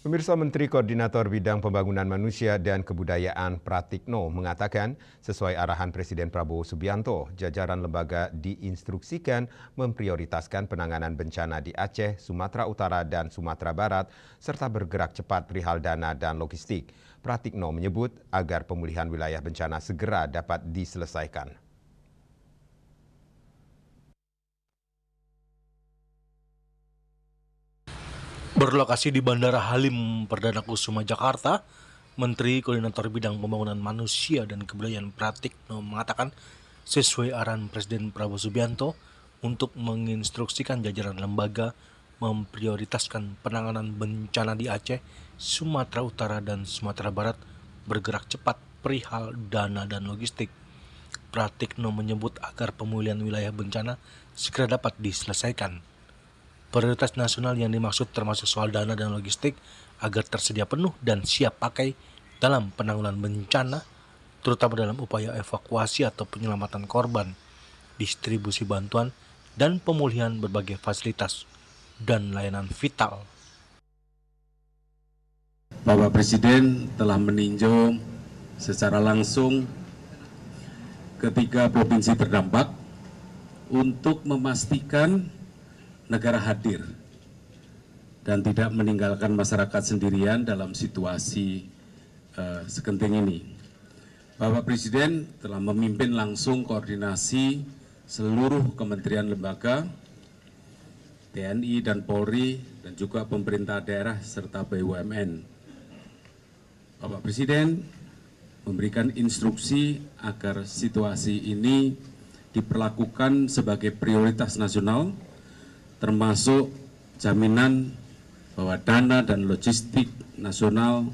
Pemirsa, Menteri Koordinator Bidang Pembangunan Manusia dan Kebudayaan Pratikno mengatakan sesuai arahan Presiden Prabowo Subianto, jajaran lembaga diinstruksikan memprioritaskan penanganan bencana di Aceh, Sumatera Utara, dan Sumatera Barat, serta bergerak cepat perihal dana dan logistik. Pratikno menyebut agar pemulihan wilayah bencana segera dapat diselesaikan. Berlokasi di Bandara Halim Perdana Kusuma, Jakarta, Menteri Koordinator Bidang Pembangunan Manusia dan Kebudayaan Pratikno mengatakan sesuai arahan Presiden Prabowo Subianto untuk menginstruksikan jajaran lembaga memprioritaskan penanganan bencana di Aceh, Sumatera Utara, dan Sumatera Barat bergerak cepat perihal dana dan logistik. Pratikno menyebut agar pemulihan wilayah bencana segera dapat diselesaikan. Prioritas nasional yang dimaksud termasuk soal dana dan logistik agar tersedia penuh dan siap pakai dalam penanggulangan bencana, terutama dalam upaya evakuasi atau penyelamatan korban, distribusi bantuan, dan pemulihan berbagai fasilitas dan layanan vital. Bapak Presiden telah meninjau secara langsung ketiga provinsi terdampak untuk memastikan negara hadir dan tidak meninggalkan masyarakat sendirian dalam situasi segenting ini. Bapak Presiden telah memimpin langsung koordinasi seluruh kementerian lembaga, TNI dan Polri, dan juga pemerintah daerah serta BUMN. Bapak Presiden memberikan instruksi agar situasi ini diperlakukan sebagai prioritas nasional, termasuk jaminan bahwa dana dan logistik nasional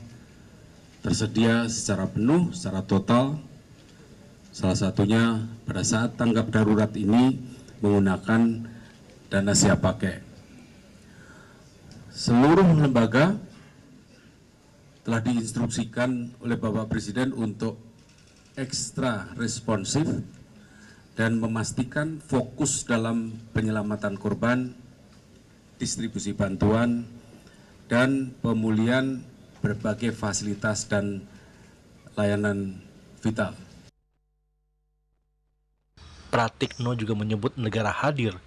tersedia secara penuh, secara total. Salah satunya pada saat tanggap darurat ini menggunakan dana siap pakai. Seluruh lembaga telah diinstruksikan oleh Bapak Presiden untuk ekstra responsif dan memastikan fokus dalam penyelamatan korban, distribusi bantuan, dan pemulihan berbagai fasilitas dan layanan vital. Pratikno juga menyebut negara hadir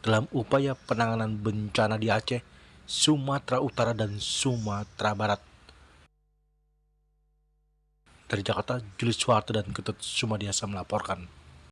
dalam upaya penanganan bencana di Aceh, Sumatera Utara, dan Sumatera Barat. Dari Jakarta, Julius Suharto dan Ketut Sumadiasa melaporkan.